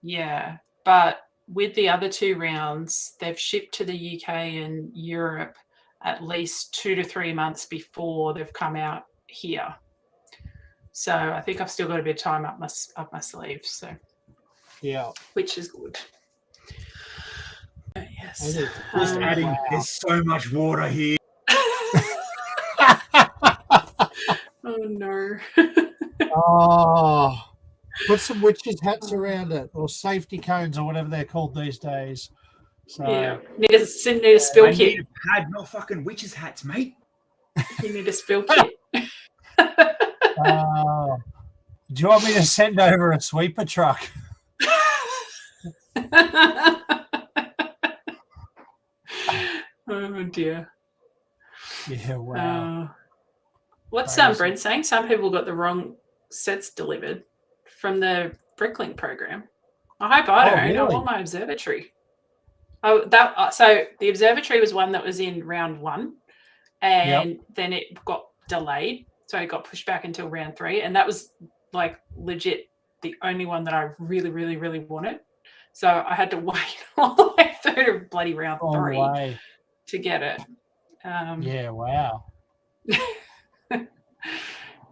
Yeah, but with the other two rounds, they've shipped to the UK and Europe at least 2 to 3 months before they've come out here. So I think I've still got a bit of time up my sleeve. So which is good. Yes. Just adding. There's so much water here. Oh no. Oh. Put some witches' hats around it, or safety cones, or whatever they're called these days. So, need a spill kit. Need a pad, not fucking witches' hats, mate. You need a spill kit. Do you want me to send over a sweeper truck? Oh dear. Yeah, wow. What's Brent saying? Some people got the wrong sets delivered from the Bricklink program. I hope I don't. Really? I want my observatory. So the observatory was one that was in round 1, and then it got delayed, so it got pushed back until round 3, and that was like legit the only one that I really, really, really wanted. So I had to wait all the way through to bloody round 3 to get it. Yeah, wow.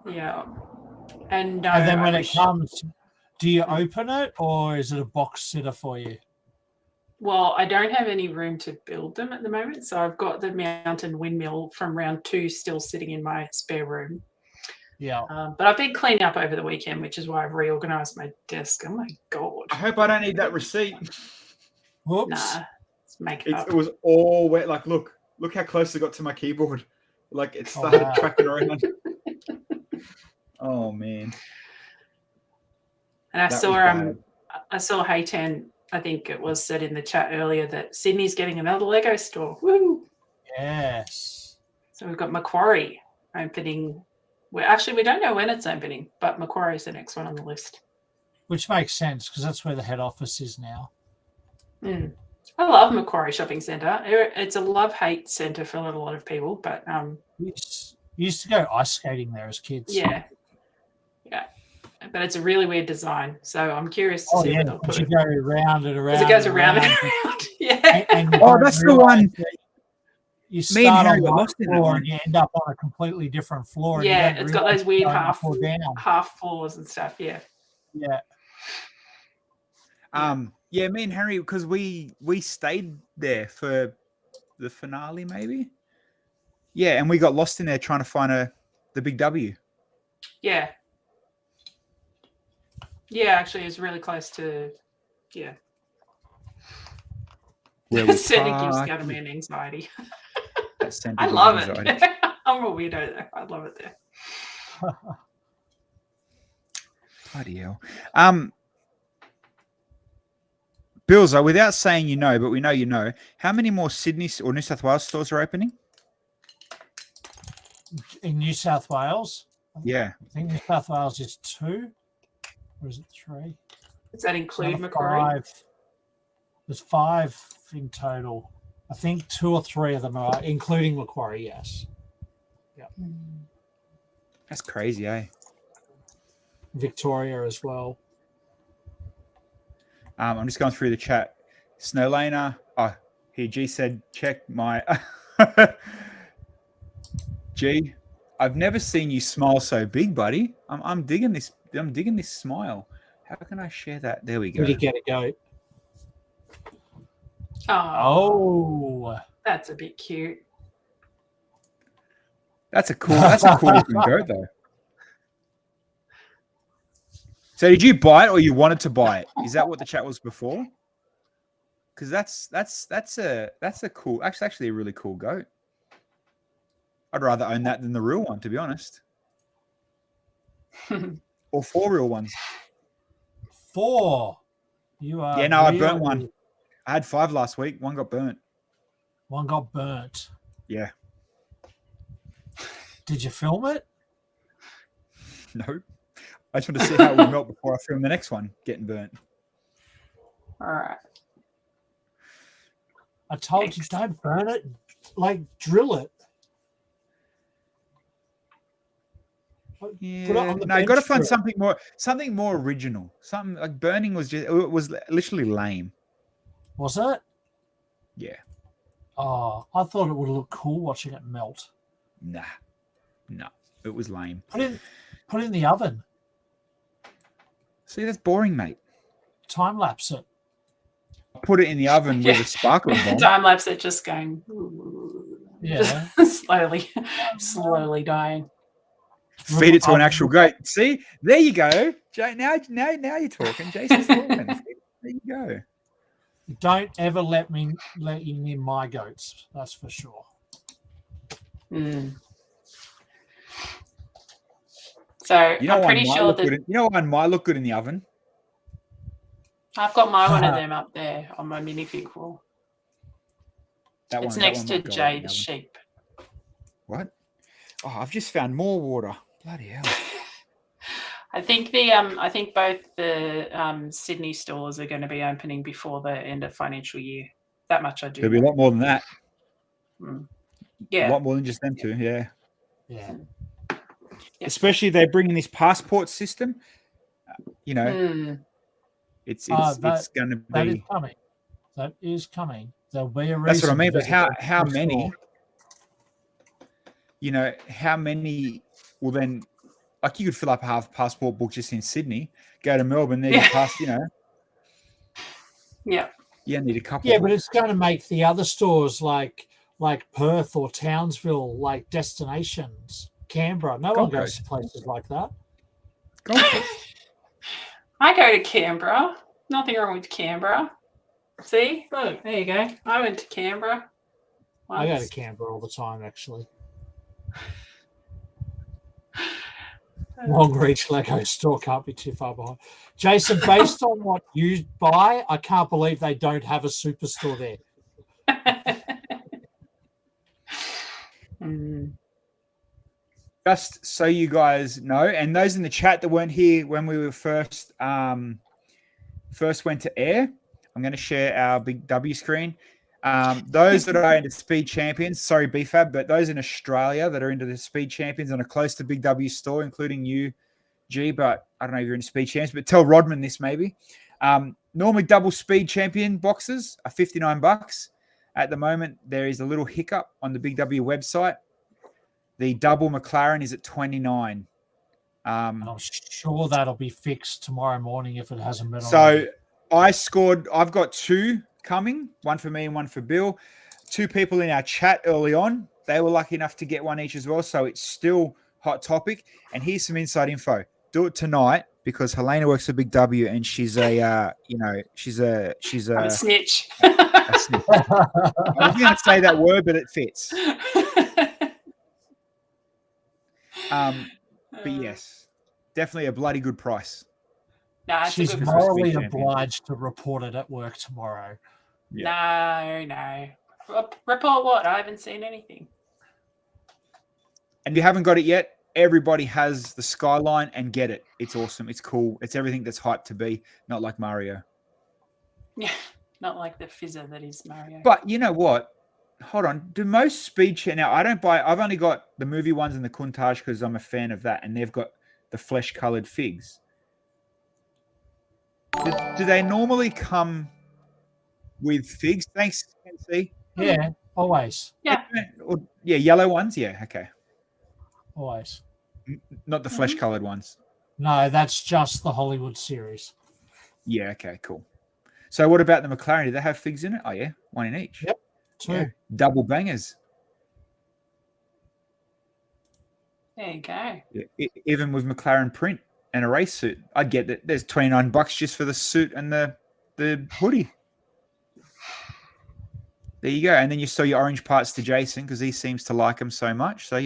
Yeah. And then when it comes, do you open it or is it a box sitter for you? Well, I don't have any room to build them at the moment. So I've got the mountain windmill from round 2 still sitting in my spare room. Yeah. But I've been cleaning up over the weekend, which is why I've reorganized my desk. Oh my God. I hope I don't need that receipt. Whoops. Nah, let's make it up. It was all wet. Like, look how close I got to my keyboard. Like, it started tracking around. Oh man! And I saw Hayten. I think it was said in the chat earlier that Sydney's getting another Lego store. Woo! Yes. So we've got Macquarie opening. We don't know when it's opening, but Macquarie is the next one on the list. Which makes sense because that's where the head office is now. I love Macquarie Shopping Centre. It's a love-hate centre for a lot of people, but We used to go ice skating there as kids. Yeah. But it's a really weird design, so I'm curious to see where they'll put it. You go round and around. As it goes around and around. Yeah. And that's the one. You start on one floor and you end up on a completely different floor. Yeah, it's got those weird half floors and stuff. Yeah. Yeah. Me and Henry, because we stayed there for the finale, maybe. Yeah, and we got lost in there trying to find the Big W. Yeah. Yeah, actually, it's really close to. Yeah. Where Sending keeps giving me an anxiety. I love it. I'm a weirdo there. I love it there. Bloody hell. Bills, without saying you know, but we know you know, how many more Sydney or New South Wales stores are opening? In New South Wales? Yeah. I think New South Wales is 2. Or is it 3? Does that include Macquarie? 5. There's 5 in total. I think 2 or 3 of them are, including Macquarie, yes. Yeah. That's crazy, eh? Victoria as well. I'm just going through the chat. Snowlaner. Oh, here, G said, check my... G, I've never seen you smile so big, buddy. I'm digging this. I'm digging this smile. How can I share that? There we go. Did you get a goat? Oh, that's a bit cute. That's a cool looking goat, though. So, did you buy it or you wanted to buy it? Is that what the chat was before? Because that's a cool, actually a really cool goat. I'd rather own that than the real one, to be honest. Or 4 real ones. 4. You are. Yeah, no, I burnt one. I had 5 last week. 1 got burnt. 1 got burnt. Yeah. Did you film it? No. I just want to see how it will melt before I film the next one getting burnt. All right. I told you, don't burn it. Like, drill it. Yeah. No, you got to find something more original. Something like burning was literally lame. Was it? Yeah. Oh, I thought it would look cool watching it melt. Nah. No, it was lame. Put it in the oven. See, that's boring, mate. Time lapse it. Put it in the oven with a sparkler bomb. Time lapse it, just going. Yeah. slowly dying. Feed it to an actual goat. See, there you go. Now you're talking. Jason's talking. There you go. Don't ever let you near my goats. That's for sure. So I'm pretty sure that you know one might look good in the oven. I've got one of them up there on my minifig wall. It's next to Jay the sheep. What? Oh, I've just found more water. Bloody hell! I think both the Sydney stores are going to be opening before the end of financial year. That much I do. There'll be a lot more than that. Yeah, a lot more than just them two. Yeah. Yeah. Especially if they bring in this passport system. It's going to be. That is coming. That is coming. There'll be a reason. That's what I mean. But how many? How many will then? Like you could fill up half passport book just in Sydney, go to Melbourne, then you pass. Yeah. Yeah, need a couple. Yeah, but it's going to make the other stores like Perth or Townsville like destinations. Canberra. No one goes to places like that. I go to Canberra. Nothing wrong with Canberra. See? Look, there you go. I went to Canberra. I go to Canberra all the time, actually. Long Reach Lego store can't be too far behind. Jason, based on what you buy, I can't believe they don't have a superstore there. Just so you guys know, and those in the chat that weren't here when we were first went to air, I'm going to share our Big W screen. Those that are into Speed Champions, sorry BFAB, but those in Australia that are into the Speed Champions and are close to Big W store, including you, G, but I don't know if you're into Speed Champions, but tell Rodman this maybe. Normally double Speed Champion boxes are $59. At the moment, there is a little hiccup on the Big W website. The double McLaren is at $29. I'm sure that'll be fixed tomorrow morning if it hasn't been. So I've got 2 coming, one for me and one for Bill. 2 people in our chat early on, they were lucky enough to get one each as well. So it's still hot topic. And here's some inside info. Do it tonight because Helena works at Big W and she's a she's a snitch. A snitch. I was going to say that word, but it fits. But yes, definitely a bloody good price. No, she's morally obliged to report it at work tomorrow. Yeah. No. Report what? I haven't seen anything. And you haven't got it yet, everybody has the Skyline and get it. It's awesome. It's cool. It's everything that's hyped to be, not like Mario. Yeah, not like the fizzer that is Mario. But you know what? Hold on. Do most speed now? I've only got the movie ones and the Countach because I'm a fan of that, and they've got the flesh-colored figs. Do they normally come with figs? Thanks, Kenzie. Yeah, always. Yeah. Yeah, yellow ones. Yeah, okay. Always. Not the flesh-colored ones. No, that's just the Hollywood series. Yeah. Okay. Cool. So what about the McLaren? Do they have figs in it? Oh yeah, one in each. Yep. 2. Yeah. Double bangers. There you go. Yeah. Even with McLaren print and a race suit, I'd get that. There's $29 just for the suit and the hoodie. There you go. And then you sell your orange parts to Jason because he seems to like them so much. So,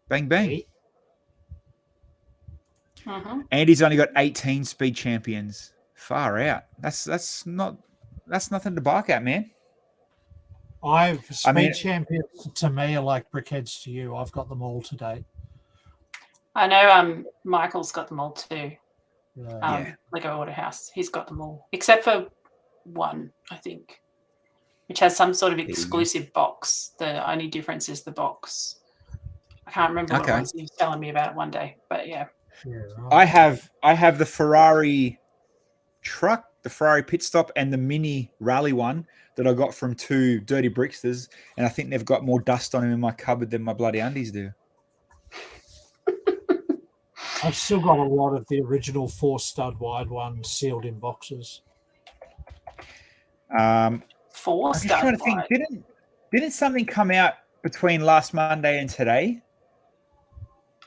bang, bang. Mm-hmm. Andy's only got 18 speed champions. Far out. That's nothing to bark at, man. Speed champions to me are like brickheads to you. I've got them all to date. I know Michael's got them all too. Yeah. Lego Order House. He's got them all. Except for one, I think. Which has some sort of exclusive box. The only difference is the box. I can't remember what it was. He was telling me about it one day. But yeah. I have the Ferrari truck, the Ferrari pit stop, and the mini rally one that I got from 2 Dirty Bricksters, and I think they've got more dust on them in my cupboard than my bloody undies do. I've still got a lot of the original 4-stud wide ones sealed in boxes. 4-stud trying to think. Didn't something come out between last Monday and today?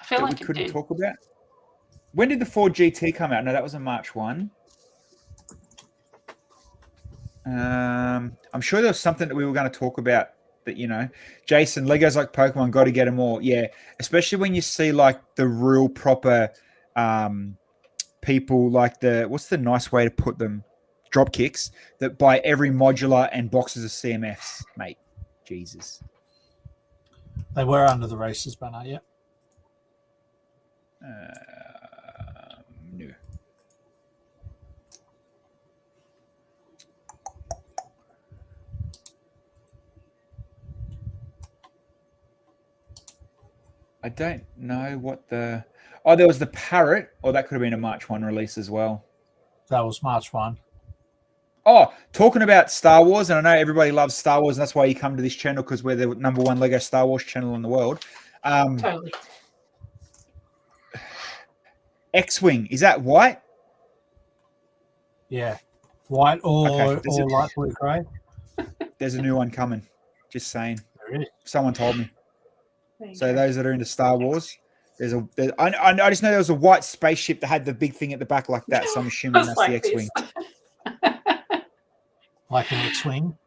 I feel like we couldn't talk about. When did the Ford GT come out? No, that was a March 1. I'm sure there was something that we were going to talk about that, Jason, Legos like Pokemon, got to get them all. Yeah, especially when you see like the real proper people like what's the nice way to put them? Drop kicks that buy every modular and boxes of CMFs, mate. Jesus. They were under the races banner, yeah. No. I don't know what there was the Parrot, or that could have been a March 1 release as well. That was March 1. Oh, talking about Star Wars, and I know everybody loves Star Wars, and that's why you come to this channel, because we're the #1 Lego Star Wars channel in the world. Totally. X-Wing, is that white? Yeah. White or light blue grey. There's a new one coming. Just saying. There is. Someone told me. So those that are into Star Wars, I just know there was a white spaceship that had the big thing at the back like that. So I'm assuming that's the X-Wing. Like an X-Wing?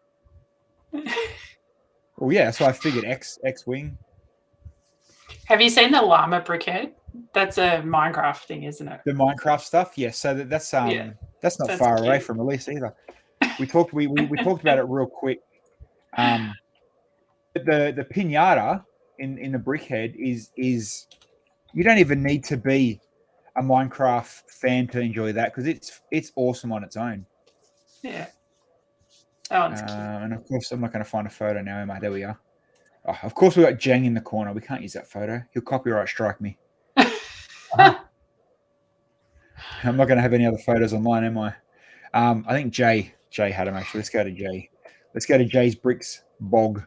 Well, yeah, that's why I figured X-Wing. Have you seen the llama brickhead? That's a Minecraft thing, isn't it? The Minecraft stuff, yeah. So that's not far away from release either. We talked about it real quick. The pinata in the brickhead is you don't even need to be a Minecraft fan to enjoy that because it's awesome on its own. Yeah. That one's cute. And of course, I'm not going to find a photo now, am I? There we are. Oh, of course, we got Jeng in the corner. We can't use that photo. He'll copyright strike me. I'm not going to have any other photos online, am I? I think Jay had him actually. Let's go to Jay. Let's go to Jay's Bricks Bog.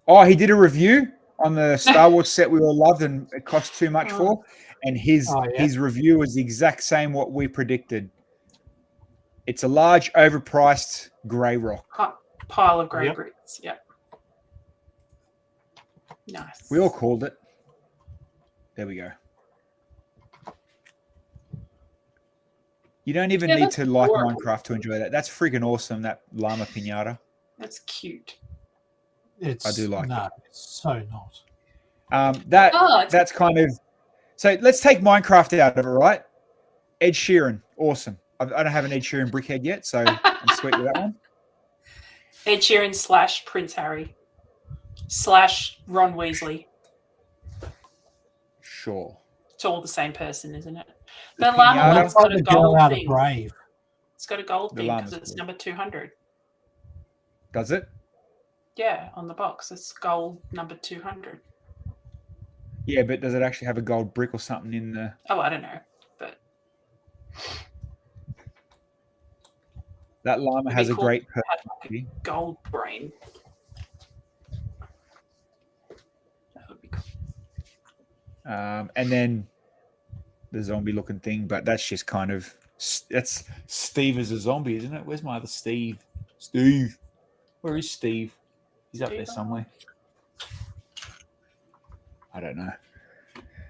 Oh, he did a review on the Star Wars set we all loved and it cost too much for. And his review was the exact same what we predicted. It's a large, overpriced grey rock. Pile of grey bricks. Yep. Nice. We all called it. There we go. You don't even need to like Minecraft to enjoy that. That's freaking awesome, that llama pinata. That's cute. I do like it. It's so not. That's kind of... So let's take Minecraft out of it, right? Ed Sheeran. Awesome. I don't have an Ed Sheeran brickhead yet, so I'm sweet with that one. Ed Sheeran / Prince Harry / Ron Weasley. Sure. It's all the same person, isn't it? The llama one's got a gold thing. Brave. It's got a gold thing because it's number 200. Does it? Yeah, on the box. It's gold number 200. Yeah, but does it actually have a gold brick or something in the... Oh, I don't know, but... That llama has a great personality. Like gold brain. That would be cool. And then the zombie-looking thing, but that's just kind of... That's Steve as a zombie, isn't it? Where's my other Steve? Steve. Where is Steve? He's up there somewhere. I don't know.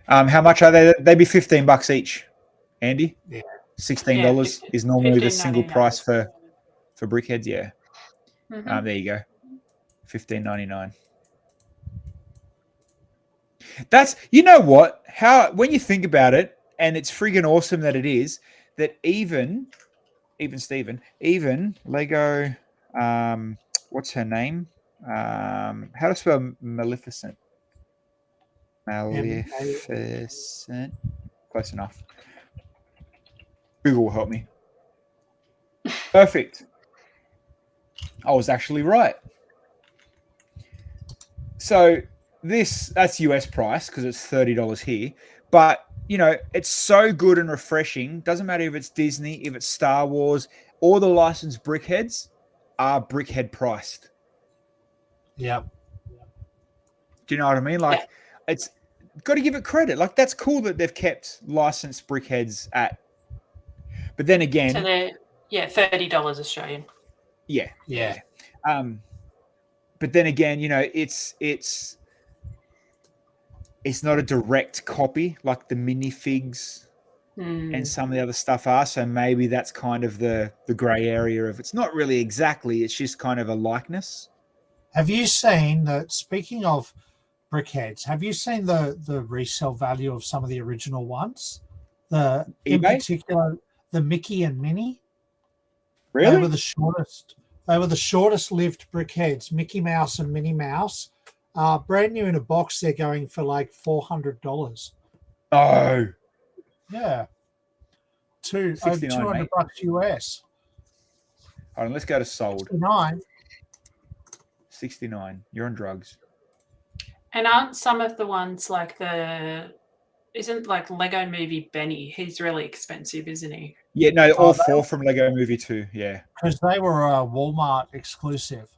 How much are they? They'd be $15 each, Andy. Yeah. $16 is normally the single price for brickheads. Yeah. Mm-hmm. There you go. $15.99. That's, you know what? How, when you think about it, and it's friggin' awesome that it is, that even Lego, what's her name? How to spell Maleficent? Maleficent. Close enough. Google will help me. Perfect. I was actually right. So that's US price because it's $30 here. But, you know, it's so good and refreshing. Doesn't matter if it's Disney, if it's Star Wars, all the licensed brickheads are brickhead priced. Yep. Do you know what I mean? Like, it's got to give it credit. Like, that's cool that they've kept licensed brickheads at. But then again, so they're $30 Australian. Yeah. But then again, you know, it's not a direct copy like the minifigs and some of the other stuff are. So maybe that's kind of the grey area of it's not really exactly. It's just kind of a likeness. Have you seen that? Speaking of brickheads, have you seen the resale value of some of the original ones? In particular, the Mickey and Minnie. Really? They were the shortest lived brickheads. Mickey Mouse and Minnie Mouse. Brand new in a box. They're going for like $400. Oh. Yeah. Over $200 US. Hold on, let's go to sold. 69. You're on drugs. And aren't some of the ones like isn't like Lego Movie Benny? He's really expensive, isn't he? Yeah, no, all four from Lego Movie 2, yeah. Because they were a Walmart exclusive.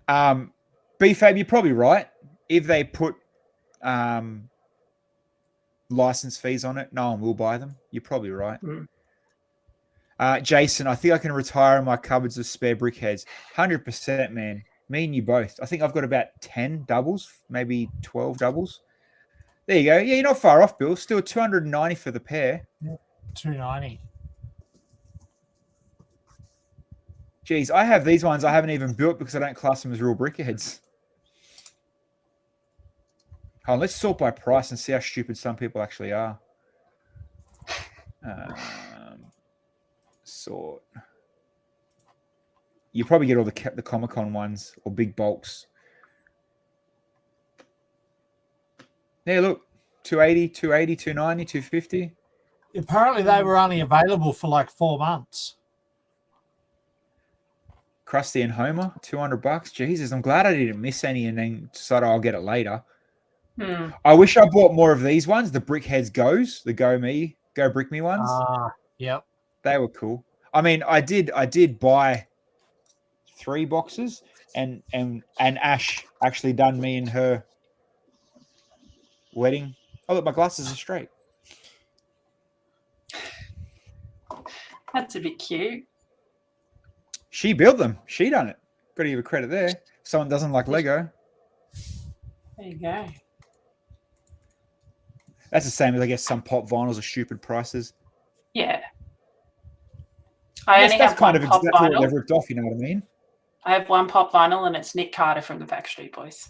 BFAB, you're probably right. If they put license fees on it, no one will buy them. You're probably right. Jason, I think I can retire my cupboards of spare brickheads. 100%, man. Me and you both. I think I've got about 10 doubles, maybe 12 doubles. There you go. Yeah, you're not far off, Bill. Still $290 for the pair. Yeah, $290. Geez, I have these ones I haven't even built because I don't class them as real brickheads. Hold on, let's sort by price and see how stupid some people actually are. Sort. You probably get all the Comic-Con ones or big bulks. Yeah, look, 280, 280, 290, 250. Apparently, they were only available for like 4 months. Krusty and Homer, $200. Jesus, I'm glad I didn't miss any and then decided I'll get it later. I wish I bought more of these ones, the Brickheads Goes, the Go Brick Me ones. Yep. They were cool. I mean, I did buy 3 boxes and Ash actually done me and her wedding. Oh, look, my glasses are straight. That's a bit cute. She built them. She done it. Got to give her credit there. Someone doesn't like Lego. There you go. That's the same as, I guess, some pop vinyls are stupid prices. Yeah. That's kind of exactly what they've ripped off, you know what I mean? I have one pop vinyl and it's Nick Carter from the Backstreet Boys.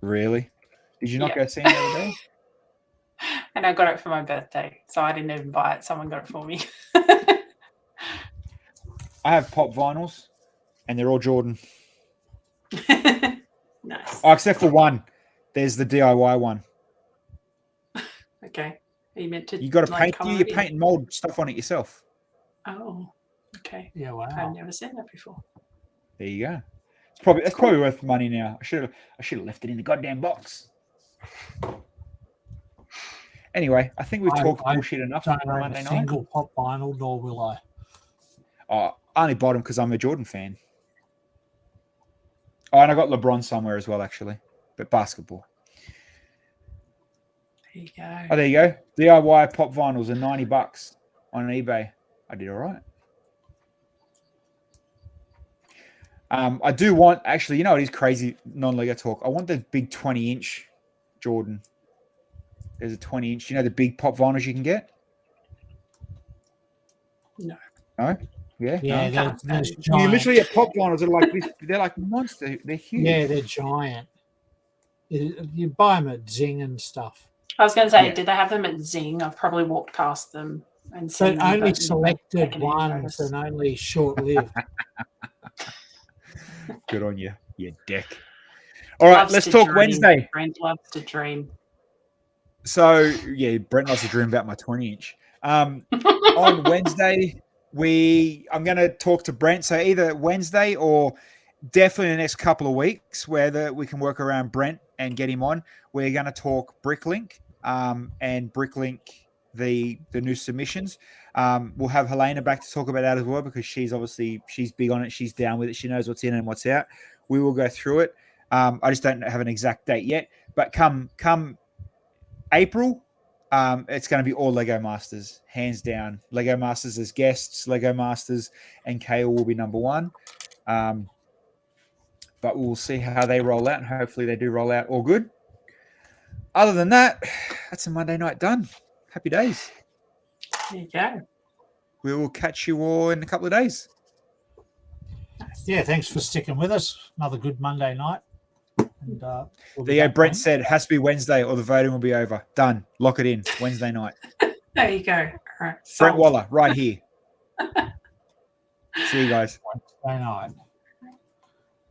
Really? Did you not go see him the other day? And I got it for my birthday, so I didn't even buy it. Someone got it for me. I have pop vinyls, and they're all Jordan. Nice. Oh, except for one. There's the DIY one. Okay. Are you meant to? You got to paint. You paint and mold stuff on it yourself. Oh, okay. Yeah, wow. I've never seen that before. There you go. It's probably worth money now. I should have left it in the goddamn box. Anyway, I think we've talked bullshit enough on Monday night. Single pop vinyl, nor will I. Oh, I only bought them because I'm a Jordan fan. Oh, and I got LeBron somewhere as well, actually, but basketball. There you go. Oh, there you go. DIY pop vinyls are $90 on eBay. I did all right. I do want, actually, you know, it is crazy non-Lego talk. I want the big 20-inch Jordan. There's a 20-inch. You know the big pop vinyls you can get? No. No? Yeah? Yeah, no? they're You literally get pop vinyls that are like this. They're like monster. They're huge. Yeah, they're giant. You buy them at Zing and stuff. I was going to say, did they have them at Zing? I've probably walked past them and seen them. Only selected ones and only short-lived. Good on you, you dick. All right, let's talk Wednesday. Brent loves to dream. So, yeah, Brent loves to dream about my 20-inch. On Wednesday, I'm going to talk to Brent. So either Wednesday or definitely in the next couple of weeks where we can work around Brent and get him on. We're going to talk Bricklink and Bricklink, the new submissions. We'll have Helena back to talk about that as well because she's big on it. She's down with it. She knows what's in and what's out. We will go through it. I just don't have an exact date yet. But come April, it's going to be all Lego Masters, hands down. Lego Masters as guests, Lego Masters and Kale will be number one. But we'll see how they roll out, and hopefully they do roll out all good. Other than that, that's a Monday night done. Happy days. There you go. We will catch you all in a couple of days. Yeah, thanks for sticking with us. Another good Monday night. And, Brent said it has to be Wednesday or the voting will be over. Done. Lock it in. Wednesday night. There you go. All right. Brent Waller, right here. See you guys. Wednesday night.